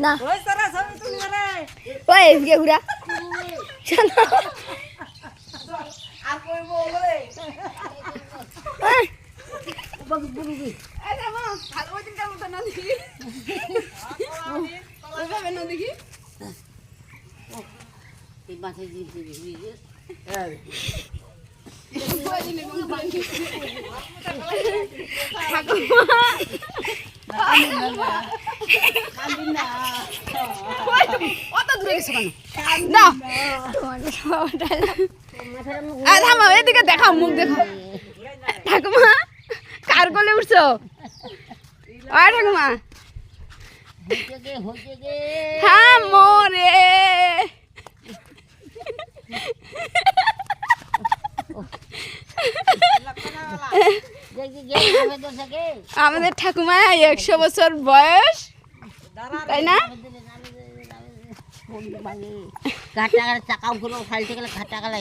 না ওই সারা ছবি তুলি রে ওই এদিকে ঘুরা আর কই বলে অত দূরে গেছো কেন না থামো এদিকে দেখাও মুখ দেখাও ঠাকুমা কার কোলে উঠছো ওই ঠাকুমা থামো রে আমাদের ঠাকুমা 100 বছর বয়স তাই না ঘাটা চাকা খাইতে গেলে ঘাটা গেলে